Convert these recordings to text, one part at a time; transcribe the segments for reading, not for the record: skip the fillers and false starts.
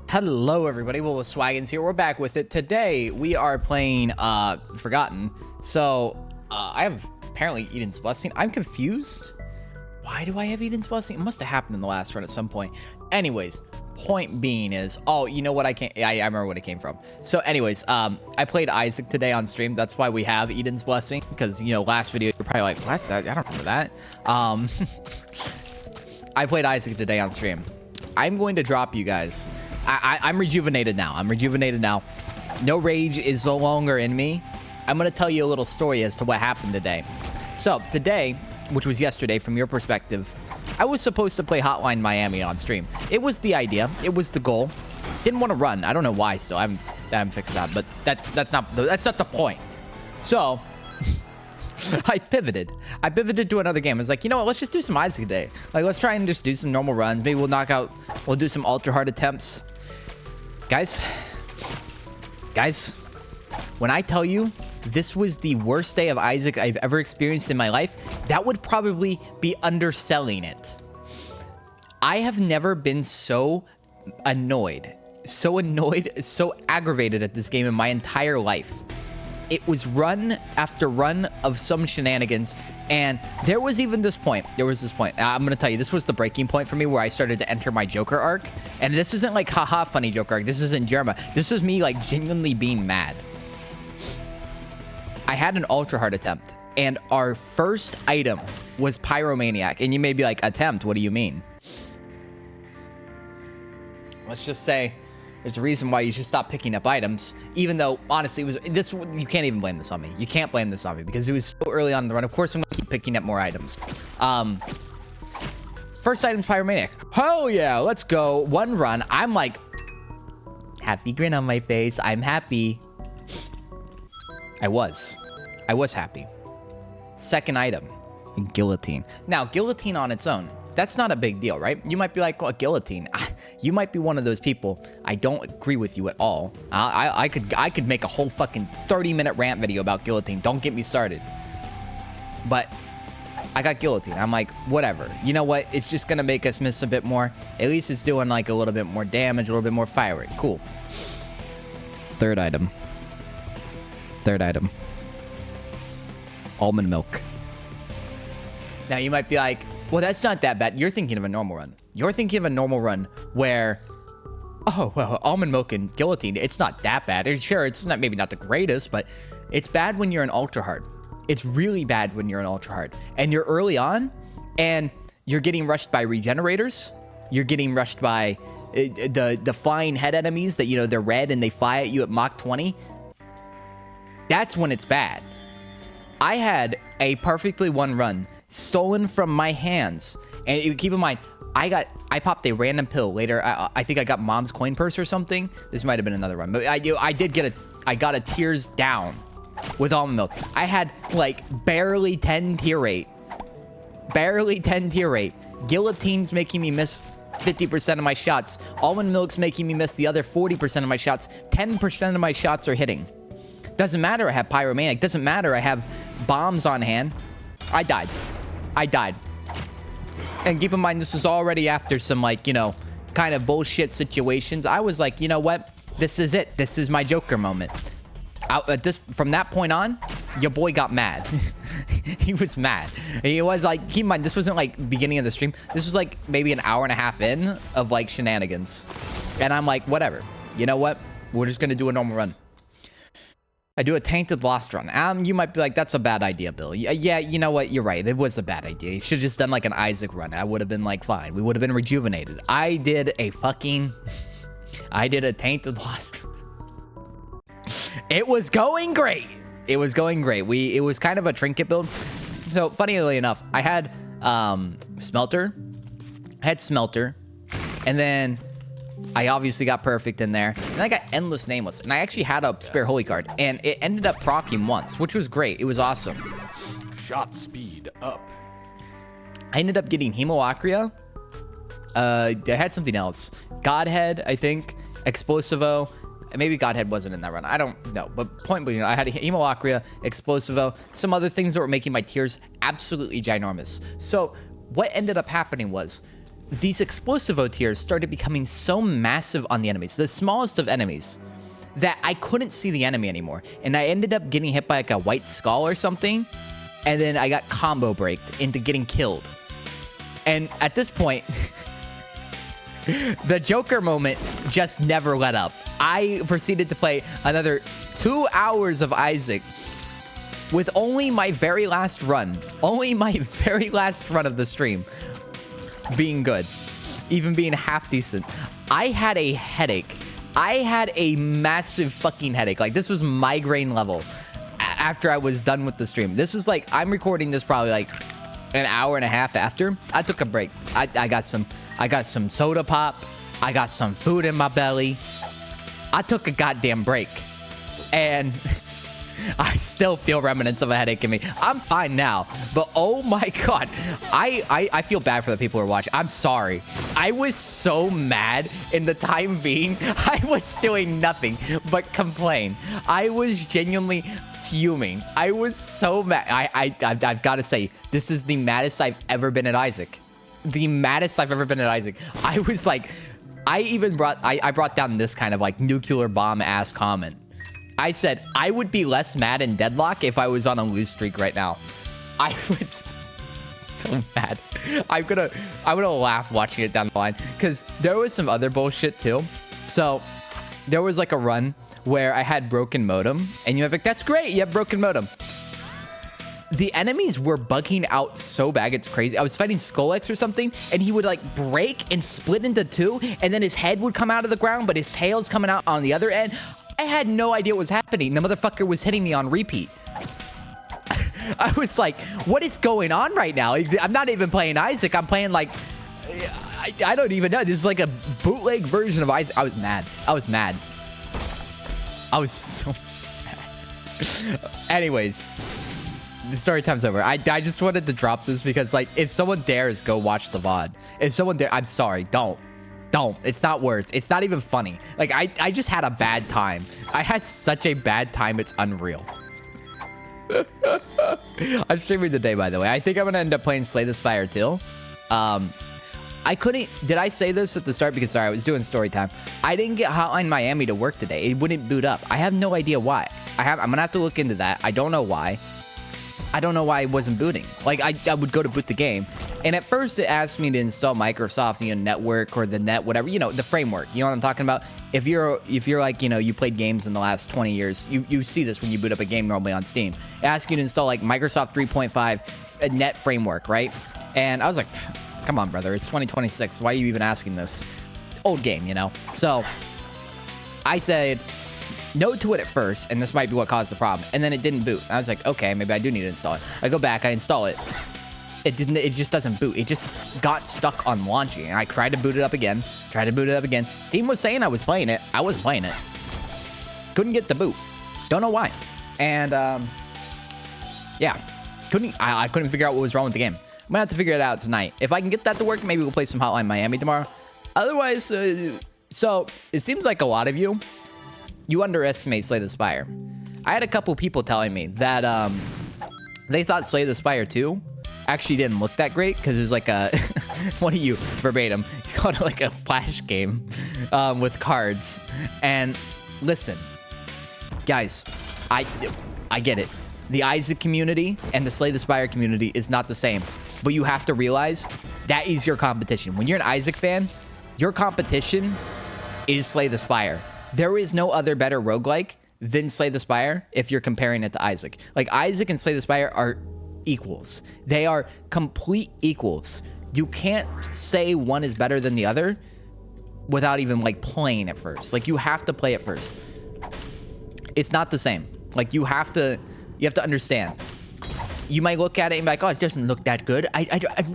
Hello everybody, Will with Swaggins here. We're back with it. Today we are playing Forgotten. So I have apparently Eden's Blessing. I'm confused. Why do I have Eden's Blessing? It must have happened in the last run at some point. Anyways, point being is, oh, you know what I remember what it came from. So anyways, I played Isaac today on stream. That's why we have Eden's Blessing, because you know, last video you're probably like, what? I don't remember that. I played Isaac today on stream. I'm going to drop you guys. I'm rejuvenated now. No rage is no longer in me. I'm going to tell you a little story as to what happened today. So today, which was yesterday from your perspective, I was supposed to play Hotline Miami on stream. It was the idea. It was the goal. Didn't want to run. I don't know why still. I haven't fixed that, but that's not the point. So I pivoted to another game. I was like, you know what? Let's just do some Isaac today. Like, let's try and just do some normal runs. Maybe we'll do some ultra hard attempts. Guys, when I tell you this was the worst day of Isaac I've ever experienced in my life, that would probably be underselling it. I have never been so annoyed, so aggravated at this game in my entire life. It was run after run of some shenanigans, and there was this point. I'm gonna tell you, this was the breaking point for me where I started to enter my Joker arc. And this isn't like haha funny Joker arc. This isn't Jerma. This is me like genuinely being mad. I had an ultra hard attempt, and our first item was Pyromaniac. And you may be like, attempt? What do you mean? Let's just say there's a reason why you should stop picking up items, even though, honestly, you can't even blame this on me. You can't blame this on me because it was so early on in the run. Of course, I'm going to keep picking up more items. First item's Pyromaniac. Hell yeah, let's go. One run. I'm like, happy grin on my face. I'm happy. I was happy. Second item, Guillotine. Now, Guillotine on its own, that's not a big deal, right? You might be like, well, Guillotine. You might be one of those people. I don't agree with you at all. I could make a whole fucking 30-minute rant video about Guillotine. Don't get me started. But I got Guillotine. I'm like, whatever. You know what? It's just gonna make us miss a bit more. At least it's doing like a little bit more damage, a little bit more fire rate. Cool. Third item. Almond milk. Now you might be like, well, that's not that bad. You're thinking of a normal run. You're thinking of a normal run where, oh, well, almond milk and Guillotine, it's not that bad. Sure, it's not maybe not the greatest, but it's bad when you're in ultra hard. It's really bad when you're in ultra hard. And you're early on, and you're getting rushed by regenerators. You're getting rushed by the flying head enemies that, you know, they're red and they fly at you at Mach 20. That's when it's bad. I had a perfectly won run stolen from my hands, and keep in mind, I popped a random pill later. I think I got mom's coin purse or something. This might have been another run, but I got a tears down with almond milk. I had like barely 10 tier rate. Guillotine's making me miss 50% of my shots. Almond milk's making me miss the other 40% of my shots. 10% of my shots are hitting. Doesn't matter I have Pyromaniac. Doesn't matter I have bombs on hand. I died. And keep in mind, this was already after some, like, you know, kind of bullshit situations. I was like, you know what? This is it. This is my Joker moment. From that point on, your boy got mad. He was mad. He was like, keep in mind, this wasn't like beginning of the stream. This was like maybe an hour and a half in of like shenanigans. And I'm like, whatever. You know what? We're just going to do a normal run. I do a tainted lost run. You might be like, that's a bad idea, Bill. Yeah, you know what? You're right. It was a bad idea. You should have just done like an Isaac run. I would have been like, fine. We would have been rejuvenated. I did a tainted lost run. It was going great. It was kind of a trinket build. So funnily enough, I had Smelter. And then I obviously got Perfect in there. And I got Endless Nameless. And I actually had a spare Holy card. And it ended up proccing once, which was great. It was awesome. Shot speed up. I ended up getting Hemoacria. I had something else. Godhead, I think. Explosivo. Maybe Godhead wasn't in that run. I don't know. But point being, I had Hemoacria, Explosivo, some other things that were making my tiers absolutely ginormous. So what ended up happening was these explosive OTRs started becoming so massive on the enemies, the smallest of enemies, that I couldn't see the enemy anymore. And I ended up getting hit by like a white skull or something. And then I got combo braked into getting killed. And at this point, the Joker moment just never let up. I proceeded to play another 2 hours of Isaac with only my very last run of the stream being good, even being half decent. I had a headache. I had a massive fucking headache. Like, this was migraine level after I was done with the stream. This is like, I'm recording this probably like an hour and a half after. I took a break. I got some soda pop. I got some food in my belly. I took a goddamn break. And I still feel remnants of a headache in me. I'm fine now, but oh my god, I feel bad for the people who are watching. I'm sorry. I was so mad in the time being. I was doing nothing but complain. I was genuinely fuming. I was so mad. I've got to say, this is the maddest I've ever been at Isaac. The maddest I've ever been at Isaac. I was like, I brought down this kind of like nuclear bomb ass comment. I said, I would be less mad in Deadlock if I was on a lose streak right now. I was so mad. I'm gonna laugh watching it down the line, because there was some other bullshit too. So there was like a run where I had broken modem, and you're like, that's great, you have broken modem. The enemies were bugging out so bad, it's crazy. I was fighting Skullx or something, and he would like break and split into two, and then his head would come out of the ground, but his tail's coming out on the other end. I had no idea what was happening. The motherfucker was hitting me on repeat. I was like, what is going on right now? I'm not even playing Isaac. I'm playing like, I don't even know. This is like a bootleg version of Isaac. I was mad. I was mad. I was so mad. Anyways, the story time's over. I just wanted to drop this because, like, if someone dares, go watch the VOD. If someone dare, I'm sorry, don't. It's not worth. It's not even funny. Like, I just had a bad time. I had such a bad time, it's unreal. I'm streaming today, by the way. I think I'm gonna end up playing Slay the Spire too. I couldn't. Did I say this at the start? Because sorry, I was doing story time. I didn't get Hotline Miami to work today. It wouldn't boot up. I have no idea why. I'm gonna have to look into that. I don't know why. I don't know why it wasn't booting. Like, I would go to boot the game, and at first it asked me to install Microsoft, Network or the net, whatever, the framework. You know what I'm talking about? If you're like, you played games in the last 20 years, you see this when you boot up a game normally on Steam. It asks you to install like Microsoft 3.5 net framework, right? And I was like, come on, brother, it's 2026. Why are you even asking this? Old game, So I said no to it at first, and this might be what caused the problem, and then it didn't boot. I was like, okay, maybe I do need to install it. I go back, I install it. It just doesn't boot. It just got stuck on launching, and I tried to boot it up again. Steam was saying I was playing it. I wasn't playing it. Couldn't get the boot. Don't know why. And yeah, I couldn't figure out what was wrong with the game. I'm gonna have to figure it out tonight. If I can get that to work, maybe we'll play some Hotline Miami tomorrow. Otherwise, so it seems like a lot of you underestimate Slay the Spire. I had a couple people telling me that they thought Slay the Spire 2 actually didn't look that great because it was like a one of you verbatim, you called it like a flash game with cards. And listen, guys, I get it. The Isaac community and the Slay the Spire community is not the same, but you have to realize that is your competition. When you're an Isaac fan, your competition is Slay the Spire. There is no other better roguelike than Slay the Spire if you're comparing it to Isaac. Like, Isaac and Slay the Spire are equals. They are complete equals. You can't say one is better than the other without even, like, playing it first. Like, you have to play it first. It's not the same. Like, you have to understand. You might look at it and be like, oh, it doesn't look that good.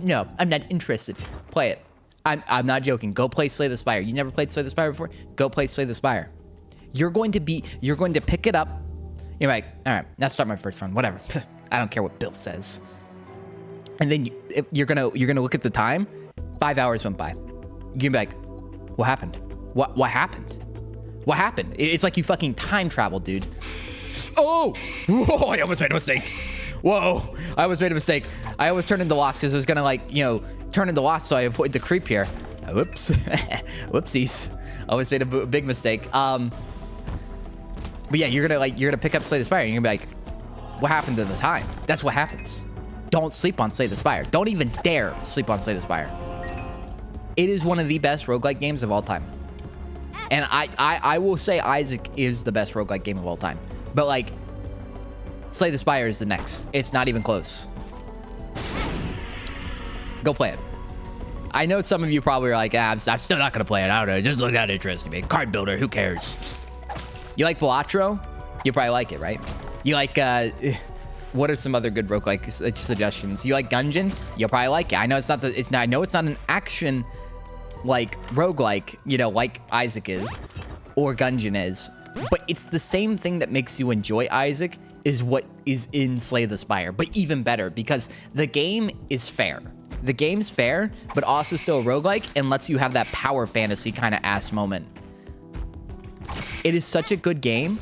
No, I'm not interested. Play it. I'm not joking. Go play Slay the Spire. You never played Slay the Spire before? Go play Slay the Spire. You're going to pick it up. You're like, all right, now start my first run. Whatever. I don't care what Bill says. And then you're gonna look at the time. 5 hours went by. You're gonna be like, what happened? What happened? What happened? It's like you fucking time traveled, dude. Oh! Whoa, I almost made a mistake. Whoa, I almost made a mistake. I almost turned into Lost because it was gonna, like, turn into Lost so I avoid the creep here. Whoops. Whoopsies. Always made a big mistake. But yeah, you're gonna pick up Slay the Spire and you're gonna be like, what happened to the time? That's what happens. Don't sleep on Slay the Spire. Don't even dare sleep on Slay the Spire. It is one of the best roguelike games of all time. And I will say Isaac is the best roguelike game of all time. But like, Slay the Spire is the next. It's not even close. Go play it. I know some of you probably are like, I'm still not gonna play it. I don't know. It just look that interesting, man. Card builder, who cares? You like Balatro? You probably like it, right? You like, what are some other good roguelike suggestions? You like Gungeon? You'll probably like it. I know it's not I know it's not an action like roguelike, you know, like Isaac is or Gungeon is, but it's the same thing that makes you enjoy Isaac is what is in Slay the Spire, but even better because the game is fair. The game's fair, but also still a roguelike and lets you have that power fantasy kind of ass moment. It is such a good game.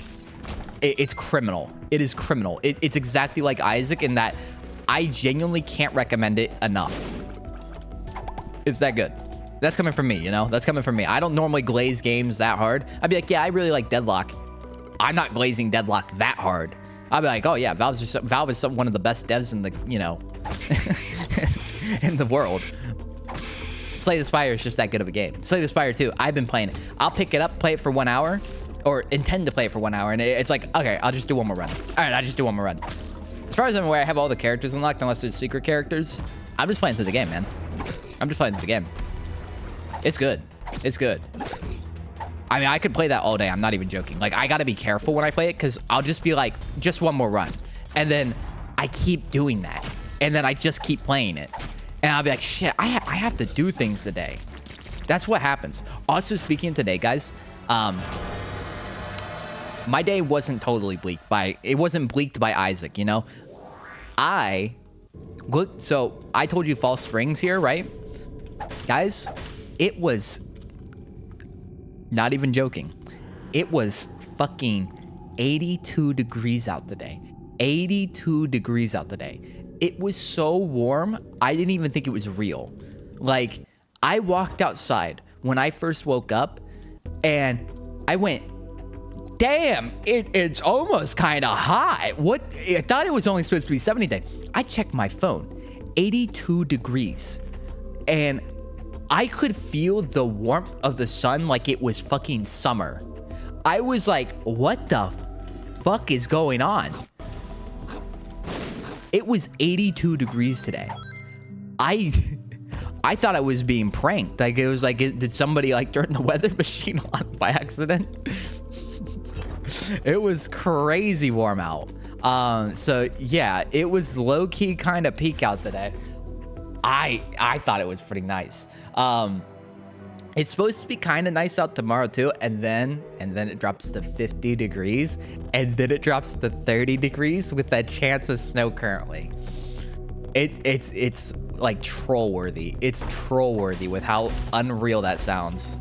It's criminal. It is criminal. It's exactly like Isaac in that I genuinely can't recommend it enough. It's that good. That's coming from me, you know? That's coming from me. I don't normally glaze games that hard. I'd be like, yeah, I really like Deadlock. I'm not glazing Deadlock that hard. I'd be like, oh yeah, Valve is one of the best devs in the, you know, in the world. Slay the Spire is just that good of a game. Slay the Spire 2, I've been playing it. I'll pick it up, play it for 1 hour, or intend to play it for 1 hour, and it's like, okay, I'll just do one more run. All right, I'll just do one more run. As far as I'm aware, I have all the characters unlocked, unless there's secret characters. I'm just playing through the game, man. I'm just playing through the game. It's good. It's good. I mean, I could play that all day. I'm not even joking. Like, I gotta be careful when I play it, because I'll just be like, just one more run. And then I keep doing that. And then I just keep playing it. And I'll be like, shit, I have to do things today. That's what happens. Also, speaking today, guys, my day wasn't totally bleaked by, it wasn't bleaked by Isaac, you know? So I told you False Springs here, right? Guys, it was, not even joking, it was fucking 82 degrees out today. 82 degrees out today. It was so warm, I didn't even think it was real. Like, I walked outside when I first woke up, and I went, damn, it's almost kind of hot. What? I thought it was only supposed to be 70 today. I checked my phone, 82 degrees. And I could feel the warmth of the sun like it was fucking summer. I was like, what the fuck is going on? It was 82 degrees today. I thought I was being pranked. Like, it was like, did somebody like turn the weather machine on by accident? It was crazy warm out. So yeah, it was low-key kind of peak out today. I thought it was pretty nice. It's supposed to be kind of nice out tomorrow too, and then it drops to 50 degrees, and then it drops to 30 degrees with that chance of snow currently. It's like troll worthy. It's troll worthy with how unreal that sounds.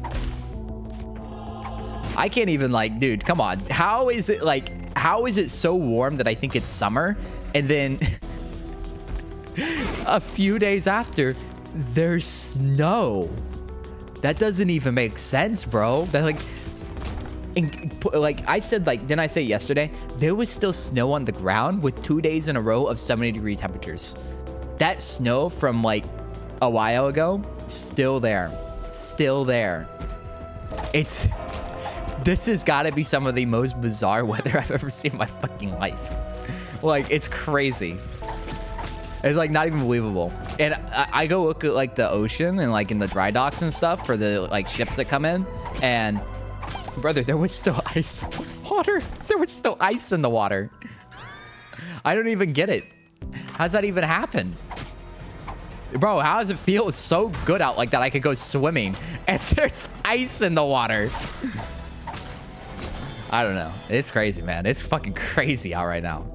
I can't even, like, dude, come on. How is it so warm that I think it's summer, and then a few days after there's snow? That doesn't even make sense, bro. That like I said, like, didn't I say yesterday, there was still snow on the ground with 2 days in a row of 70-degree temperatures. That snow from like a while ago, still there. This has got to be some of the most bizarre weather I've ever seen in my fucking life. Like, it's crazy. It's like not even believable. And I go look at like the ocean and like in the dry docks and stuff for the like ships that come in, and brother, there was still ice in the water. There was still ice in the water. I don't even get it. How's that even happen? Bro, how does it feel so good out like that I could go swimming and there's ice in the water? I don't know. It's crazy, man. It's fucking crazy out right now.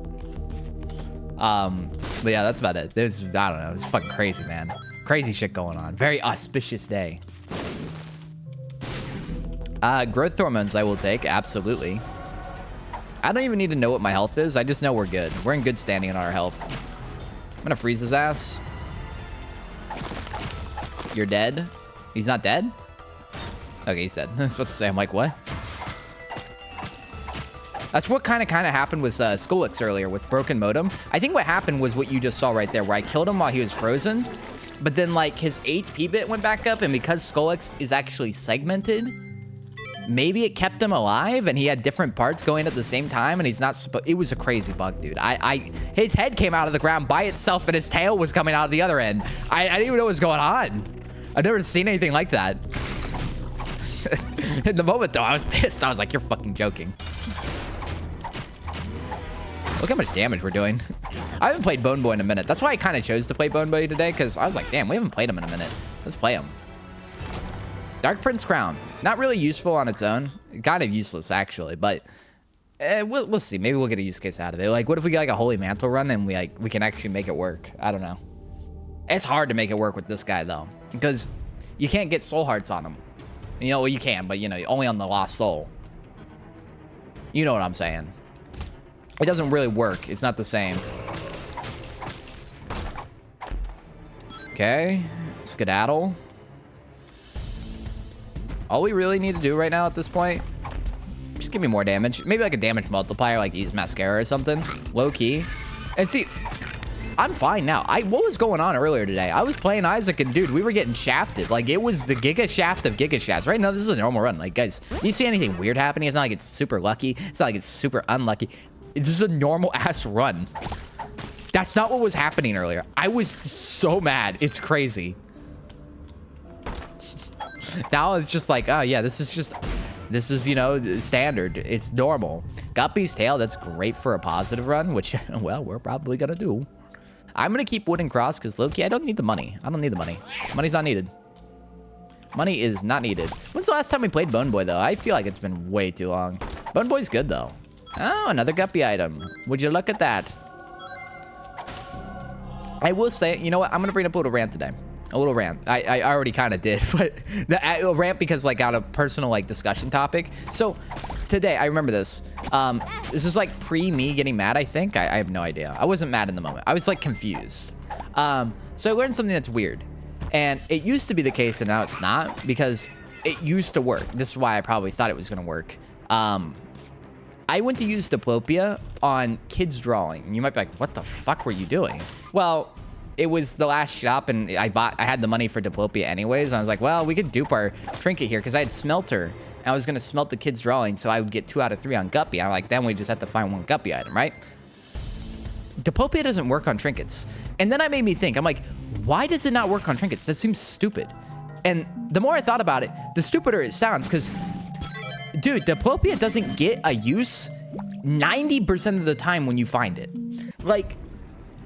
But yeah, that's about it. I don't know. It's fucking crazy, man. Crazy shit going on. Very auspicious day. Growth hormones I will take. Absolutely. I don't even need to know what my health is. I just know we're good. We're in good standing on our health. I'm gonna freeze his ass. You're dead. He's not dead? Okay, he's dead. I was about to say, I'm like, what? That's what kind of happened with Skolix earlier with broken modem. I think what happened was what you just saw right there, where I killed him while he was frozen, but then like his HP bit went back up, and because Skolix is actually segmented, maybe it kept him alive, and he had different parts going at the same time, and he's not. It was a crazy bug, dude. His head came out of the ground by itself, and his tail was coming out of the other end. I didn't even know what was going on. I've never seen anything like that. In the moment, though, I was pissed. I was like, "You're fucking joking." Look how much damage we're doing. I haven't played Bone Boy in a minute. That's why I kind of chose to play Bone Boy today, because I was like, damn, we haven't played him in a minute. Let's play him. Dark Prince Crown. Not really useful on its own. Kind of useless, actually, but we'll see. Maybe we'll get a use case out of it. Like, what if we get like a Holy Mantle run and we can actually make it work? I don't know. It's hard to make it work with this guy, though, because you can't get soul hearts on him. You know, well, you can, but, you know, only on the Lost Soul. You know what I'm saying. It doesn't really work. It's not the same. Okay. Skedaddle. All we really need to do right now at this point, just give me more damage. Maybe like a damage multiplier, like Ease Mascara or something. Low key. And see, I'm fine now. What was going on earlier today? I was playing Isaac, and dude, we were getting shafted. Like, it was the Giga Shaft of Giga Shafts. Right now, this is a normal run. Like, guys, do you see anything weird happening? It's not like it's super lucky. It's not like it's super unlucky. It's just a normal ass run. That's not what was happening earlier. I was so mad. It's crazy. Now it's just like, oh yeah, this is, you know, standard. It's normal. Guppy's Tail, that's great for a positive run, which, well, we're probably gonna do. I'm gonna keep Wooden Cross, because low-key, I don't need the money. I don't need the money. Money's not needed. Money is not needed. When's the last time we played Bone Boy, though? I feel like it's been way too long. Bone Boy's good, though. Oh, another Guppy item. Would you look at that? I will say, you know what? I'm going to bring up a little rant today. A little rant. I already kind of did, but a rant because, like, out of personal, like, discussion topic. So, today, I remember this. This is, like, pre-me getting mad, I think. I have no idea. I wasn't mad in the moment. I was, like, confused. So I learned something that's weird. And it used to be the case, and now it's not, because it used to work. This is why I probably thought it was going to work. I went to use Diplopia on kids drawing. And you might be like, what the fuck were you doing? Well, it was the last shop, and I had the money for Diplopia anyways. I was like, well, we could dupe our trinket here, because I had Smelter. And I was going to smelt the kids drawing, so I would get 2 out of 3 on Guppy. I'm like, then we just have to find 1 Guppy item, right? Diplopia doesn't work on trinkets. And then I made me think, I'm like, why does it not work on trinkets? That seems stupid. And the more I thought about it, the stupider it sounds, because dude, Diplopia doesn't get a use 90% of the time when you find it. Like,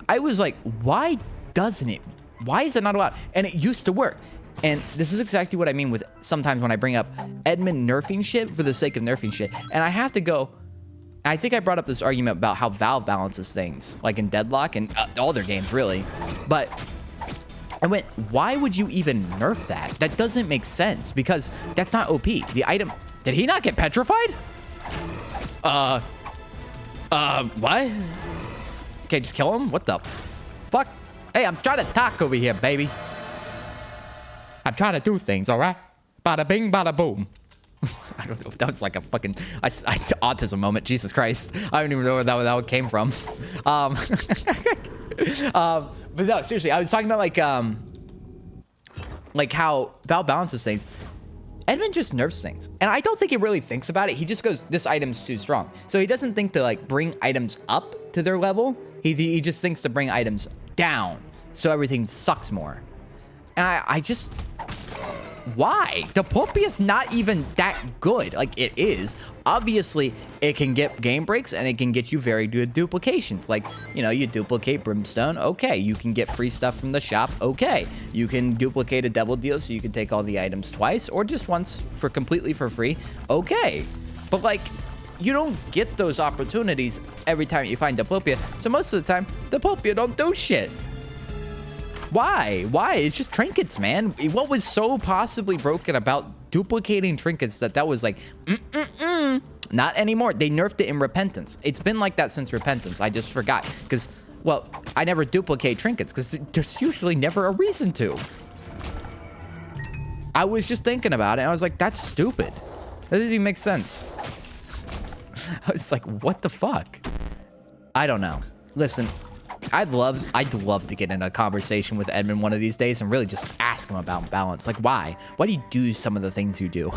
I was like, why doesn't it? Why is it not allowed? And it used to work. And this is exactly what I mean with sometimes when I bring up Edmund nerfing shit for the sake of nerfing shit. And I have to go, I think I brought up this argument about how Valve balances things, like in Deadlock and all their games, really. But I went, why would you even nerf that? That doesn't make sense, because that's not OP. The item... Did he not get petrified? What? Okay, just kill him? What the fuck? Hey, I'm trying to talk over here, baby. I'm trying to do things, all right? Bada bing, bada boom. I don't know if that was like a fucking autism moment. Jesus Christ. I don't even know where that one came from. But no, seriously, I was talking about like how Valve balances things. Edmund just nerfs things. And I don't think he really thinks about it. He just goes, this item's too strong. So he doesn't think to like bring items up to their level. He just thinks to bring items down so everything sucks more. And I just... Why? Diplopia's not even that good. Like, it is. Obviously, it can get game breaks, and it can get you very good duplications. Like, you know, you duplicate Brimstone, okay. You can get free stuff from the shop, okay. You can duplicate a double deal so you can take all the items twice, or just once for completely for free, okay. But, like, you don't get those opportunities every time you find Diplopia. So most of the time, Diplopia don't do shit. Why? Why? It's just trinkets, man. What was so possibly broken about duplicating trinkets that was like, Not anymore. They nerfed it in Repentance. It's been like that since Repentance. I just forgot. Because, well, I never duplicate trinkets because there's usually never a reason to. I was just thinking about it. I was like, that's stupid. That doesn't even make sense. I was like, what the fuck? I don't know. Listen, I'd love to get in a conversation with Edmund one of these days and really just ask him about balance. Like, why? Why do you do some of the things you do?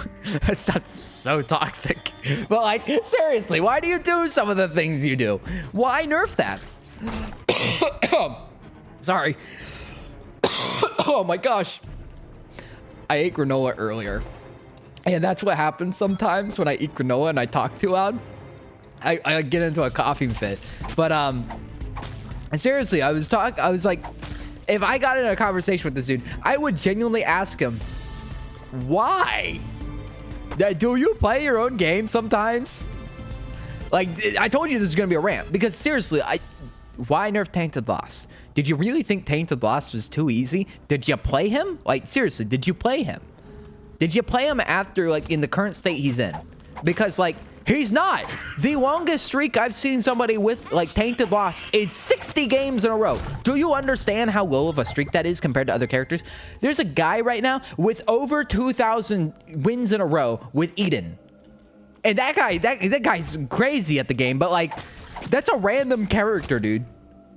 That sounds so toxic. But like, seriously, why do you do some of the things you do? Why nerf that? Sorry. Oh my gosh. I ate granola earlier. And that's what happens sometimes when I eat granola and I talk too loud. I get into a coughing fit. But seriously, I was like, if I got in a conversation with this dude, I would genuinely ask him, why? Do you play your own game sometimes? Like, I told you this is gonna be a rant because seriously, why nerf Tainted Lost? Did you really think Tainted Lost was too easy? Did you play him? Like, seriously, did you play him? Did you play him after, like, in the current state he's in? Because, like, he's not. The longest streak I've seen somebody with, like, Tainted Lost is 60 games in a row. Do you understand how low of a streak that is compared to other characters? There's a guy right now with over 2,000 wins in a row with Eden. And that guy's crazy at the game, but, like, that's a random character, dude.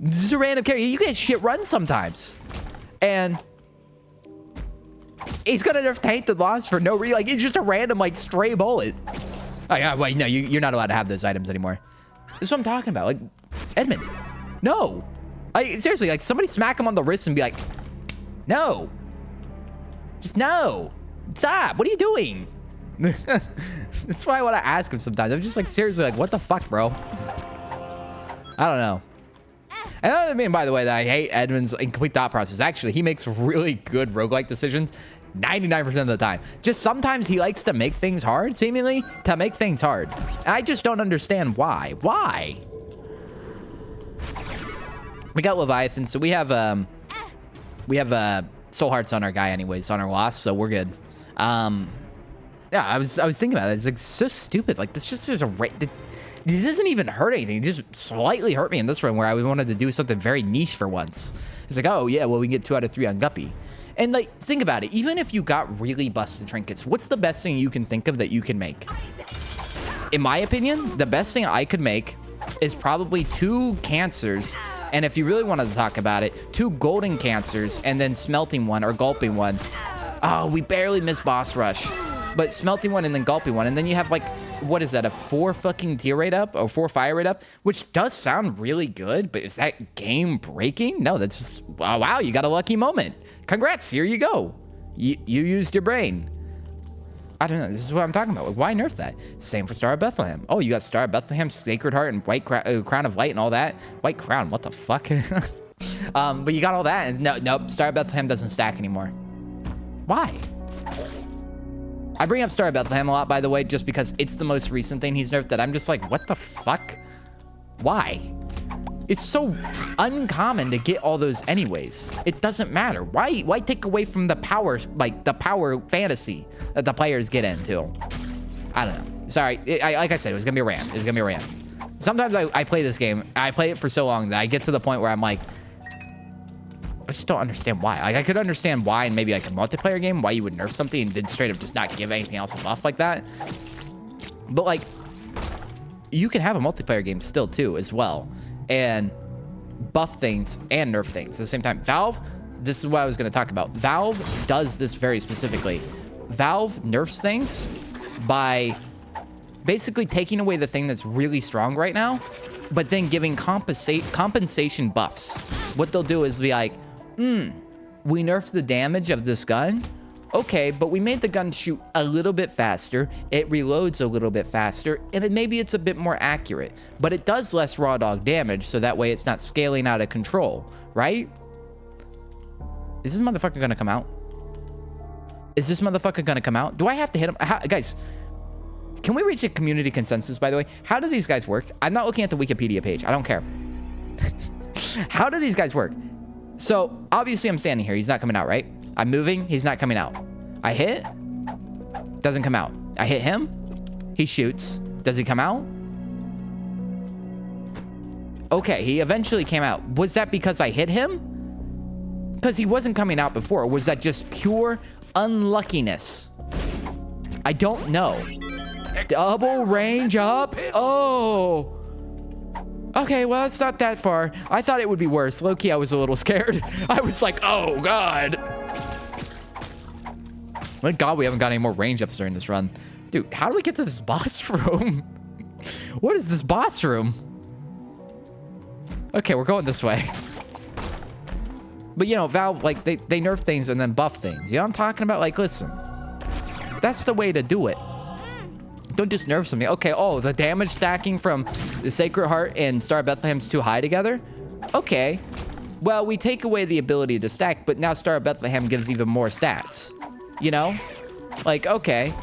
This is a random character. You get shit run sometimes. And he's gonna nerf Tainted Lost for no reason. Like, it's just a random, like, stray bullet. Oh, yeah, wait, no, you're not allowed to have those items anymore. This is what I'm talking about. Like, Edmund, no. Seriously, like, somebody smack him on the wrist and be like, no. Just no. Stop. What are you doing? That's why I want to ask him sometimes. I'm just like, seriously, like, what the fuck, bro? I don't know. And I mean, by the way, that I hate Edmund's incomplete thought process. Actually, he makes really good roguelike decisions 99% of the time. Just sometimes he likes to make things hard, seemingly, to make things hard. And I just don't understand why. Why? We got Leviathan, so we have Soul Hearts on our guy anyways, on our loss, so we're good. Yeah, I was thinking about it. It's like so stupid. Like, this just is this doesn't even hurt anything. It just slightly hurt me in this run where I wanted to do something very niche for once. It's like, oh yeah, well, we get 2 out of 3 on Guppy. And like, think about it. Even if you got really busted trinkets, what's the best thing you can think of that you can make? In my opinion, the best thing I could make is probably 2 cancers. And if you really wanted to talk about it, 2 golden cancers and then smelting 1 or gulping 1. Oh, we barely missed boss rush. But smelting 1 and then gulping 1. And then you have like, what is that? A 4 fucking tier rate up or 4 fire rate up, which does sound really good. But is that game breaking? No, that's just, oh, wow, you got a lucky moment. Congrats, here you go. You used your brain. I don't know, this is what I'm talking about. Like, why nerf that? Same for Star of Bethlehem. Oh, you got Star of Bethlehem, Sacred Heart, and White Crown of Light and all that. White Crown, what the fuck? But you got all that, and nope, Star of Bethlehem doesn't stack anymore. Why? I bring up Star of Bethlehem a lot, by the way, just because it's the most recent thing he's nerfed that I'm just like, what the fuck? Why? It's so uncommon to get all those anyways. It doesn't matter. Why take away from the power, like the power fantasy that the players get into? I don't know. Sorry, like I said, it was gonna be a rant. It's gonna be a rant. Sometimes I play this game, I play it for so long that I get to the point where I'm like, I just don't understand why. Like, I could understand why in maybe like a multiplayer game, why you would nerf something and then straight up just not give anything else a buff like that. But like, you can have a multiplayer game still too, as well, and buff things and nerf things at the same time. Valve, this is what I was going to talk about. Valve does this very specifically. Valve nerfs things by basically taking away the thing that's really strong right now, but then giving compensation buffs. What they'll do is be like, we nerfed the damage of this gun. Okay, but we made the gun shoot a little bit faster. It reloads a little bit faster, and maybe it's a bit more accurate, but it does less raw dog damage, so that way it's not scaling out of control, right? Is this motherfucker gonna come out? Is this motherfucker gonna come out? Do I have to hit him? Guys, can we reach a community consensus, by the way? How do these guys work? I'm not looking at the Wikipedia page. I don't care. How do these guys work? So, obviously I'm standing here. He's not coming out, right? I'm moving. He's not coming out. I hit. Doesn't come out. I hit him. He shoots. Does he come out? Okay, he eventually came out. Was that because I hit him? Because he wasn't coming out before. Was that just pure, unluckiness? I don't know. Double range up? Oh. Okay, well, it's not that far. I thought it would be worse. Low-key, I was a little scared. I was like, oh, God. Thank God we haven't got any more range ups during this run. Dude, how do we get to this boss room? What is this boss room? Okay, we're going this way. But, you know, Valve, like, they nerf things and then buff things. You know what I'm talking about? Like, listen. That's the way to do it. Don't just nerf something. Okay, oh, the damage stacking from the Sacred Heart and Star of Bethlehem's too high together? Okay. Well, we take away the ability to stack, but now Star of Bethlehem gives even more stats. You know? Like, okay.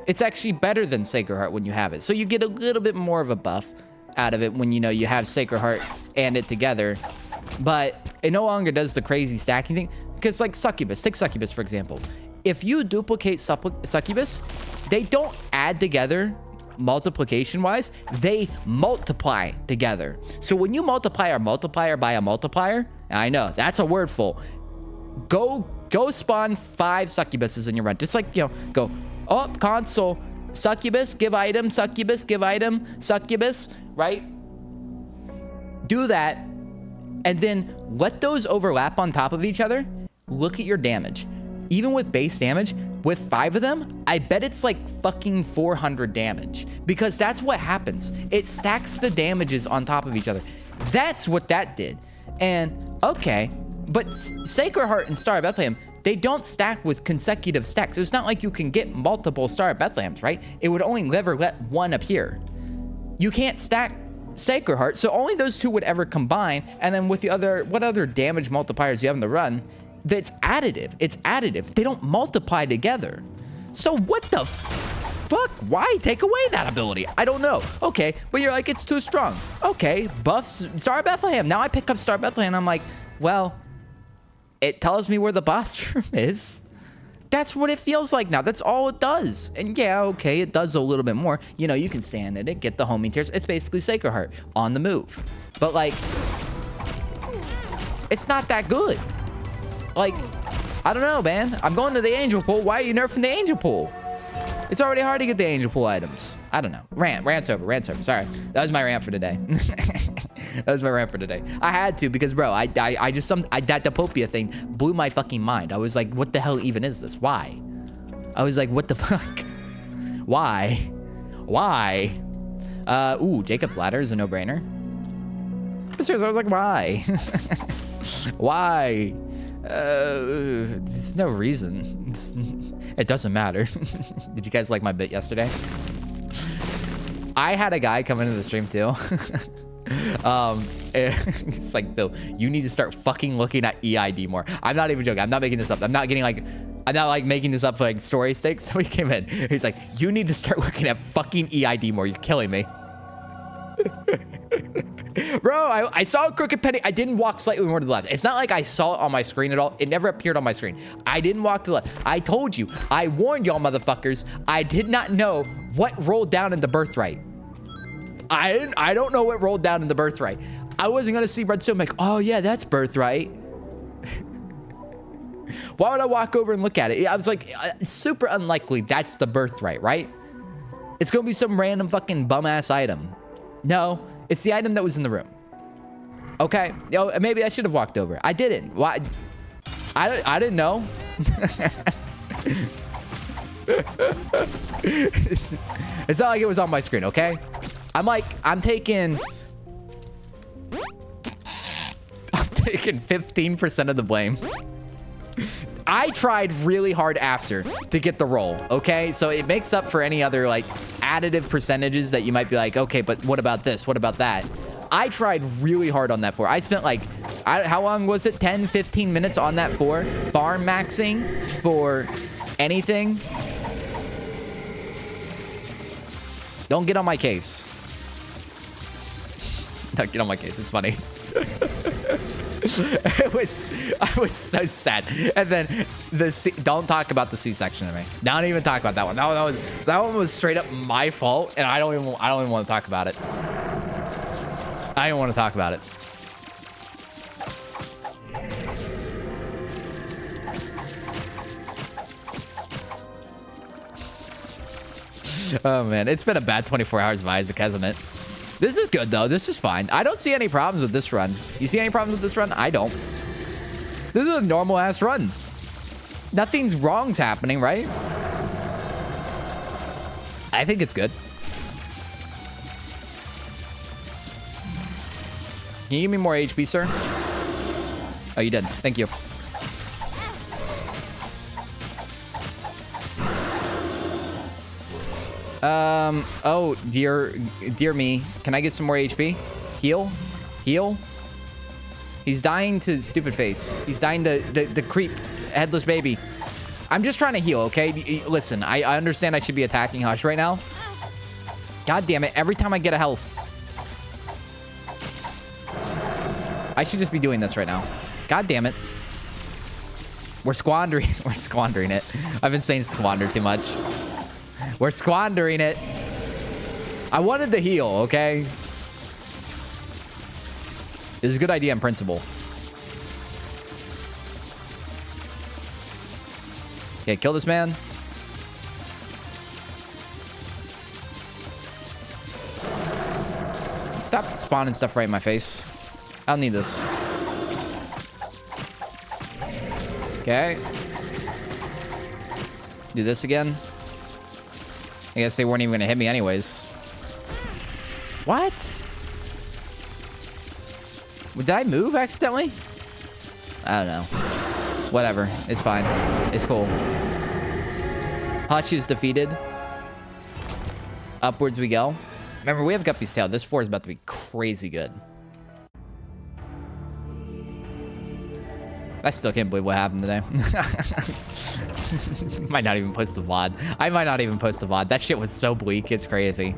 It's actually better than Sacred Heart when you have it. So you get a little bit more of a buff out of it when, you know, you have Sacred Heart and it together. But it no longer does the crazy stacking thing. Because, like, Succubus. Take Succubus, for example. If you duplicate Succubus, they don't add together multiplication-wise. They multiply together. So when you multiply a multiplier by a multiplier, and I know, that's a wordful. Go spawn 5 Succubuses in your run. Just like, you know, go, oh, console, Succubus, give item, Succubus, give item, Succubus, right? Do that, and then let those overlap on top of each other. Look at your damage. Even with base damage, with 5 of them, I bet it's like fucking 400 damage. Because that's what happens. It stacks the damages on top of each other. That's what that did. And, okay, but Sacred Heart and Star of Bethlehem, they don't stack with consecutive stacks. So it's not like you can get multiple Star of Bethlehems, right? It would only ever let one appear. You can't stack Sacred Heart, so only those 2 would ever combine. And then with the other, what other damage multipliers you have in the run, that's additive. It's additive. They don't multiply together. So what the fuck? Why take away that ability? I don't know. Okay, but you're like, it's too strong. Okay, buffs Star of Bethlehem. Now I pick up Star of Bethlehem. I'm like, well, it tells me where the boss room is. That's what it feels like now. That's all it does. And yeah, okay, it does a little bit more. You know, you can stand in it, get the homing tears. It's basically Sacred Heart on the move. But like, it's not that good. Like, I don't know, man. I'm going to the Angel Pool. Why are you nerfing the Angel Pool? It's already hard to get the Angel Pool items. I don't know. Rant's over. Sorry. That was my rant for today. That was my rant for today. I had to because, bro, that Dopopia thing blew my fucking mind. I was like, what the hell even is this? Why? I was like, what the fuck? Why? Ooh, Jacob's Ladder is a no-brainer. But seriously, I was like, why? Why? There's no reason. It doesn't matter. Did you guys like my bit yesterday? I had a guy come into the stream too. It's like, Bill, you need to start fucking looking at EID more. I'm not even joking. I'm not making this up. I'm not making this up for like story sake. Somebody came in. He's like, you need to start looking at fucking EID more. You're killing me. Bro, I saw a crooked penny. I didn't walk slightly more to the left. It's not like I saw it on my screen at all. It never appeared on my screen. I didn't walk to the left. I told you. I warned y'all motherfuckers. I did not know what rolled down in the birthright. I don't know what rolled down in the birthright. I wasn't going to see redstone like, oh yeah, that's birthright. Why would I walk over and look at it? I was like, it's super unlikely that's the birthright, right? It's going to be some random fucking bum-ass item. No, it's the item that was in the room. Okay, maybe I should have walked over. I didn't. Why? I didn't know. It's not like it was on my screen, okay? I'm taking 15% of the blame. I tried really hard after to get the roll, okay? So it makes up for any other like additive percentages that you might be like, okay, but what about this? What about that? I tried really hard on that 4. I spent like, how long was it? 10, 15 minutes on that 4, farm maxing for anything. Don't get on my case. Don't get on my case, it's funny. I was so sad. And then don't talk about the C-section to me. Don't even talk about that one. That one was straight up my fault, and I don't even want to talk about it. I don't want to talk about it. Oh, man. It's been a bad 24 hours of Isaac, hasn't it? This is good, though. This is fine. I don't see any problems with this run. You see any problems with this run? I don't. This is a normal-ass run. Nothing's wrong's happening, right? I think it's good. Can you give me more HP, sir? Oh, you did. Thank you. Oh, dear me. Can I get some more HP? Heal? Heal? He's dying to stupid face. He's dying to the creep headless baby. I'm just trying to heal, okay? Listen, I understand I should be attacking Hush right now. God damn it. Every time I get a health. I should just be doing this right now. God damn it. We're squandering it. I've been saying squander too much. We're squandering it. I wanted to heal, okay? It's a good idea in principle. Okay, kill this man. Stop spawning stuff right in my face. I don't need this. Okay. Do this again. I guess they weren't even gonna hit me anyways. What? Did I move accidentally? I don't know. Whatever. It's fine. It's cool. Hutch is defeated. Upwards we go. Remember, we have Guppy's Tail. This 4 is about to be crazy good. I still can't believe what happened today. Might not even post the VOD. I might not even post the VOD. That shit was so bleak. It's crazy.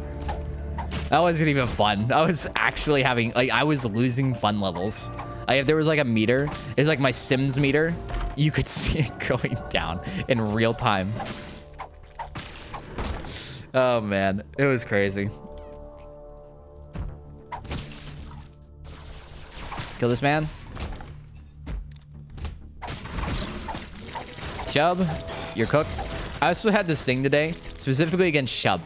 That wasn't even fun. I was actually having, like, I was losing fun levels. Like, if there was, like, a meter, it's like my Sims meter. You could see it going down in real time. Oh, man. It was crazy. Kill this man. Chub, you're cooked. I also had this thing today, specifically against Chub.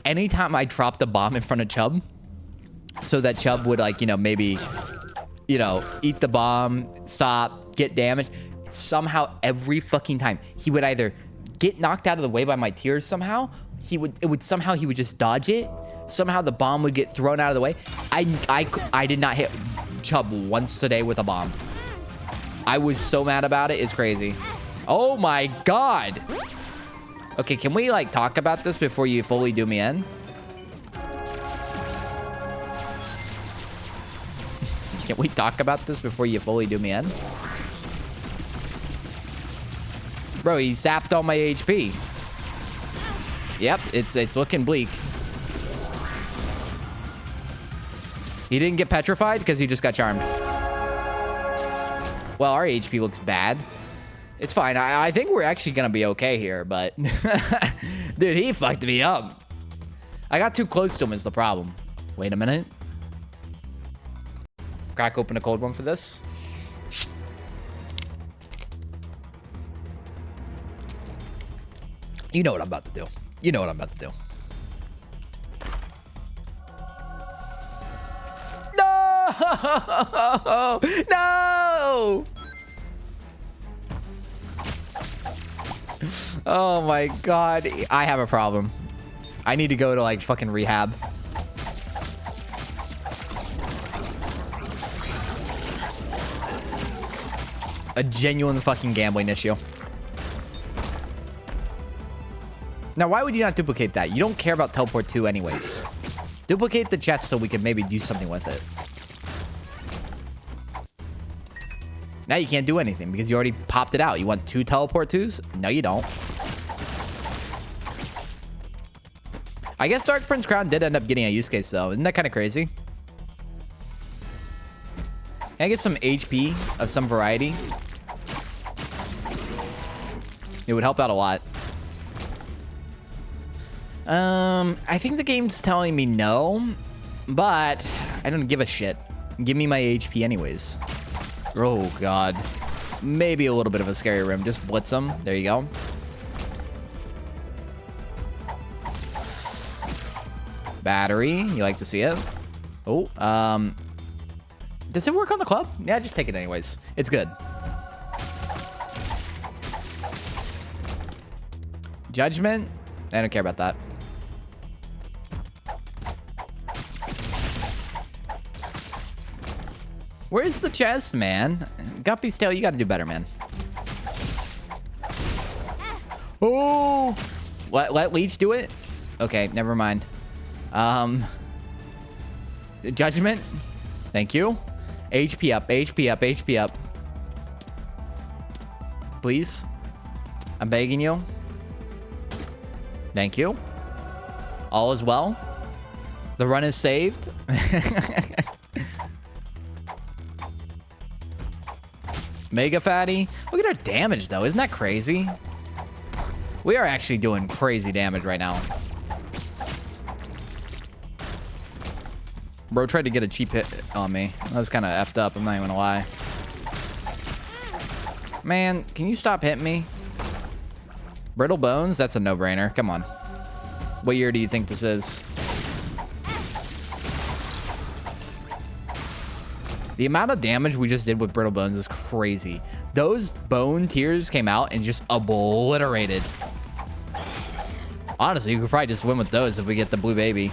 Anytime I dropped a bomb in front of Chub, so that Chub would, like, you know, maybe, you know, eat the bomb, stop, get damaged, somehow every fucking time, he would either get knocked out of the way by my tears somehow, he would just dodge it, somehow the bomb would get thrown out of the way. I did not hit Chub once today with a bomb. I was so mad about it, it's crazy. Oh my god. Okay, can we, like, talk about this before you fully do me in? Can we talk about this before you fully do me in? Bro, he sapped all my HP. Yep, it's looking bleak. He didn't get petrified because he just got charmed. Well, our HP looks bad. It's fine. I think we're actually going to be okay here, but... Dude, he fucked me up. I got too close to him is the problem. Wait a minute. Crack open a cold one for this. You know what I'm about to do. You know what I'm about to do. No! No! Oh my god. I have a problem. I need to go to, like, fucking rehab. A genuine fucking gambling issue. Now, why would you not duplicate that? You don't care about teleport 2 anyways. Duplicate the chest so we can maybe do something with it. Now you can't do anything because you already popped it out. You want 2 teleport 2s? No, you don't. I guess Dark Prince Crown did end up getting a use case, though. Isn't that kind of crazy? Can I get some HP of some variety? It would help out a lot. I think the game's telling me no, but I don't give a shit. Give me my HP anyways. Oh, God. Maybe a little bit of a scary rim. Just blitz them. There you go. Battery. You like to see it? Oh, does it work on the club? Yeah, just take it anyways. It's good. Judgment? I don't care about that. Where's the chest, man? Guppy's tail, you gotta do better, man. Oh! Let Leech do it? Okay, never mind. Judgment? Thank you. HP up, HP up, HP up. Please? I'm begging you. Thank you. All is well. The run is saved. Mega fatty. Look at our damage, though. Isn't that crazy? We are actually doing crazy damage right now. Bro tried to get a cheap hit on me. That was kind of effed up. I'm not even gonna lie. Man, can you stop hitting me? Brittle bones? That's a no-brainer. Come on. What year do you think this is? The amount of damage we just did with brittle bones is crazy. Those bone tears came out and just obliterated. Honestly, you could probably just win with those if we get the blue baby.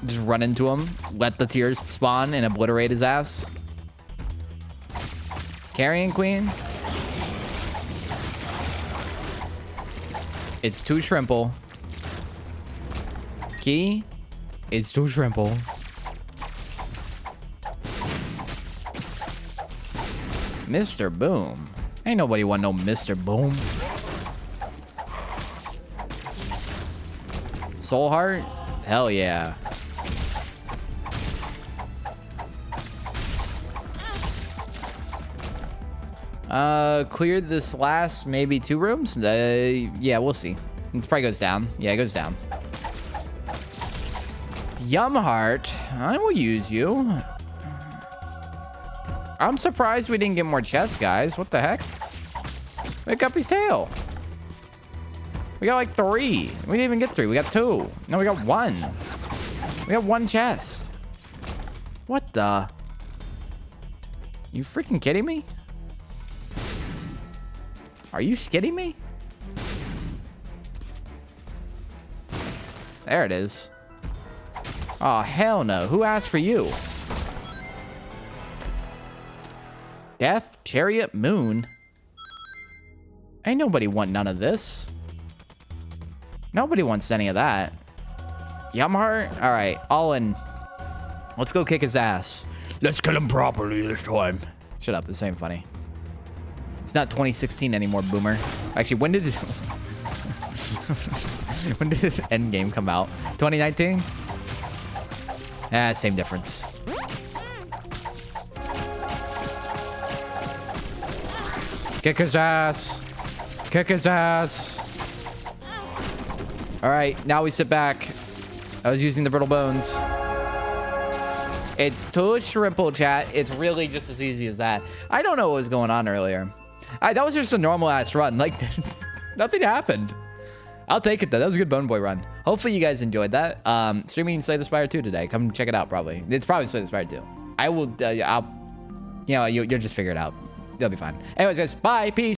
Just run into him, let the tears spawn and obliterate his ass. Carrion Queen. It's too shrimple. Key. It's too shrimple. Mr. Boom. Ain't nobody want no Mr. Boom. Soul Heart? Hell yeah. Cleared this last maybe 2 rooms? Yeah, we'll see. It probably goes down. Yeah, it goes down. Yum Heart. I will use you. I'm surprised we didn't get more chests, guys. What the heck? Wake up his tail. We got like 3. We didn't even get 3. We got 2. No, we got 1. We got 1 chest. What the? You freaking kidding me? Are you kidding me? There it is. Oh, hell no. Who asked for you? Death, Chariot, Moon. Ain't nobody want none of this. Nobody wants any of that. Yumheart? All right, all in. Let's go kick his ass. Let's kill him properly this time. Shut up, this ain't funny. It's not 2016 anymore, boomer. Actually, when did when did Endgame come out? 2019? Ah, same difference. Kick his ass. Kick his ass. All right, now we sit back. I was using the brittle bones. It's too shrimple, chat. It's really just as easy as that. I don't know what was going on earlier. That was just a normal ass run. Like, nothing happened. I'll take it though. That was a good Bone Boy run. Hopefully you guys enjoyed that. Streaming Slay the Spire 2 today. Come check it out. Probably. It's probably Slay the Spire 2. I will. I'll. You know, you'll just figure it out. It'll be fine. Anyways, guys. Bye. Peace.